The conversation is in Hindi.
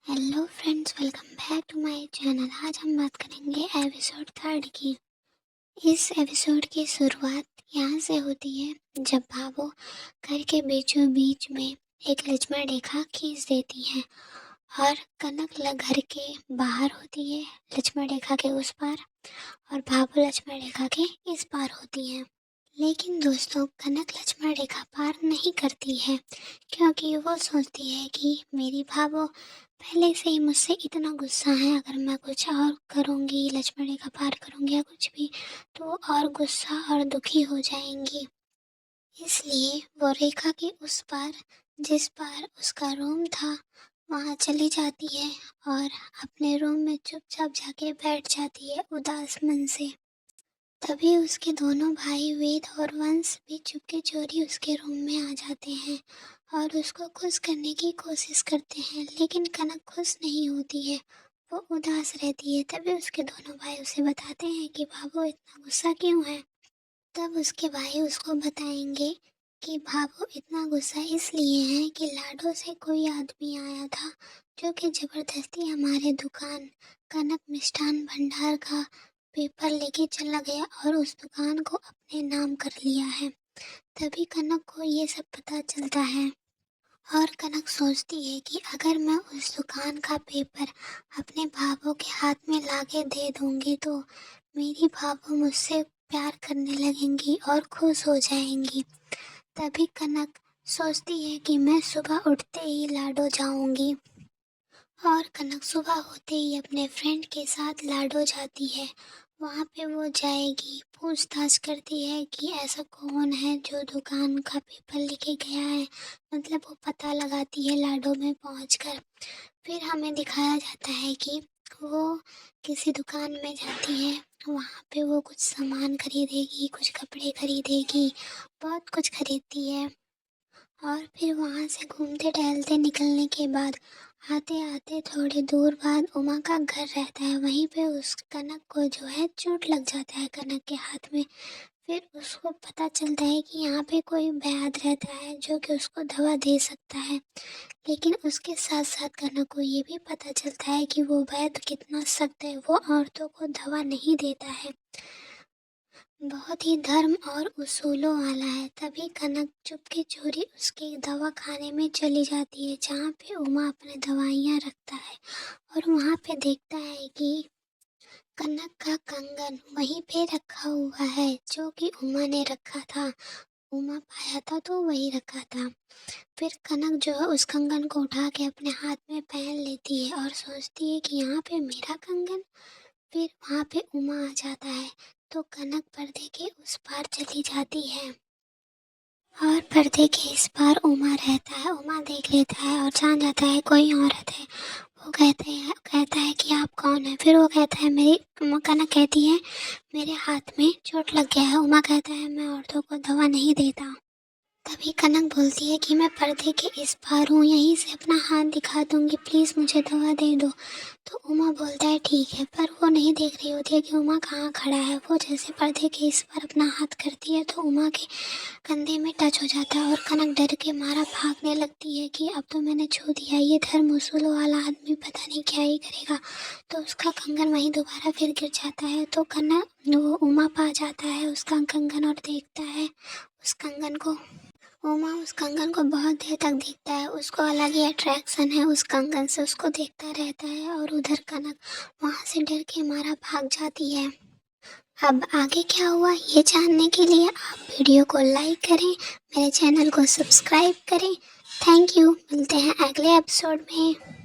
Hello friends, welcome back to my channel. आज हम बात करेंगे एपिसोड 3 की। इस एपिसोड की शुरुआत यहाँ से होती है जब भावो घर के बीचों बीच में एक लक्ष्मण रेखा खींच देती है और कनक घर के बाहर होती है, लक्ष्मण रेखा के उस पार, और भावो लक्ष्मण रेखा के इस पार होती है। लेकिन दोस्तों, कनक लक्ष्मण रेखा पार नहीं करती है क्योंकि वो सोचती है कि मेरी भावो पहले से ही मुझसे इतना गुस्सा है, अगर मैं कुछ और करूँगी, लक्ष्मण रेखा पार करूँगी या कुछ भी, तो वो और गुस्सा और दुखी हो जाएंगी। इसलिए वो रेखा के उस पार, जिस पार उसका रूम था, वहाँ चली जाती है और अपने रूम में चुपचाप जाके बैठ जाती है उदास मन से। तभी उसके दोनों भाई वेद और वंश भी चुपके चोरी उसके रूम में आ जाते हैं और उसको खुश करने की कोशिश करते हैं, लेकिन कनक खुश नहीं होती है, वो उदास रहती है। तभी उसके दोनों भाई उसे बताते हैं कि भाभो इतना गुस्सा क्यों है। तब उसके भाई उसको बताएंगे कि भाभो इतना गुस्सा इसलिए है कि लाडो से कोई आदमी आया था जो कि ज़बरदस्ती हमारे दुकान कनक मिष्ठान भंडार का पेपर लेके चला गया और उस दुकान को अपने नाम कर लिया है। तभी कनक को ये सब पता चलता है और कनक सोचती है कि अगर मैं उस दुकान का पेपर अपने भाभो के हाथ में लाके दे दूंगी तो मेरी भाभो मुझसे प्यार करने लगेंगी और खुश हो जाएंगी। तभी कनक सोचती है कि मैं सुबह उठते ही लाडो जाऊंगी, और कनक सुबह होते ही अपने फ्रेंड के साथ लाडो जाती है। वहाँ पे वो जाएगी, पूछताछ करती है कि ऐसा कौन है जो दुकान का पेपर लेके गया है, मतलब वो पता लगाती है लाडो में पहुंचकर। फिर हमें दिखाया जाता है कि वो किसी दुकान में जाती है, वहाँ पे वो कुछ सामान खरीदेगी, कुछ कपड़े खरीदेगी, बहुत कुछ खरीदती है। और फिर वहाँ से घूमते टहलते निकलने के बाद आते आते थोड़ी दूर बाद उमा का घर रहता है। वहीं पे उस कनक को जो है चोट लग जाता है कनक के हाथ में। फिर उसको पता चलता है कि यहाँ पे कोई वैद्य रहता है जो कि उसको दवा दे सकता है, लेकिन उसके साथ साथ कनक को ये भी पता चलता है कि वो वैद्य कितना सख्त है, वो औरतों को दवा नहीं देता है, बहुत ही धर्म और उसूलों वाला है। तभी कनक चुपके चोरी उसके दवा खाने में चली जाती है जहाँ पे उमा अपने दवाइयाँ रखता है, और वहाँ पे देखता है कि कनक का कंगन वहीं पे रखा हुआ है जो कि उमा ने रखा था। उमा पाया था तो वही रखा था। फिर कनक जो है उस कंगन को उठा के अपने हाथ में पहन लेती है और सोचती है कि यहाँ पे मेरा कंगन। फिर वहाँ पे उमा आ जाता है तो कनक पर्दे के उस पार चली जाती है और पर्दे के इस पार उमा रहता है। उमा देख लेता है और जान जाता है कोई औरत है। वो कहता है कि आप कौन है। फिर वो कहता है मेरी कनक कहती है मेरे हाथ में चोट लग गया है। उमा कहता है मैं औरतों को दवा नहीं देता। तभी कनक बोलती है कि मैं पर्दे के इस पार हूँ, यहीं से अपना हाथ दिखा दूंगी, प्लीज़ मुझे दवा दे दो। तो उमा बोलता है ठीक है, पर वो नहीं देख रही होती है कि उमा कहाँ खड़ा है। वो जैसे पर्दे के इस पार अपना हाथ करती है तो उमा के कंधे में टच हो जाता है और कनक डर के मारा भागने लगती है कि अब तो मैंने छू दिया, ये धर्म उसूलों वाला आदमी पता नहीं क्या ही करेगा। तो उसका कंगन वहीं दोबारा फिर गिर जाता है। तो कनक वो उमा पा जाता है उसका कंगन और देखता है उस कंगन को। उमा उस कंगन को बहुत देर तक देखता है, उसको अलग ही अट्रैक्शन है उस कंगन से, उसको देखता रहता है। और उधर कनक वहाँ से डर के मारा भाग जाती है। अब आगे क्या हुआ ये जानने के लिए आप वीडियो को लाइक करें, मेरे चैनल को सब्सक्राइब करें। थैंक यू, मिलते हैं अगले एपिसोड में।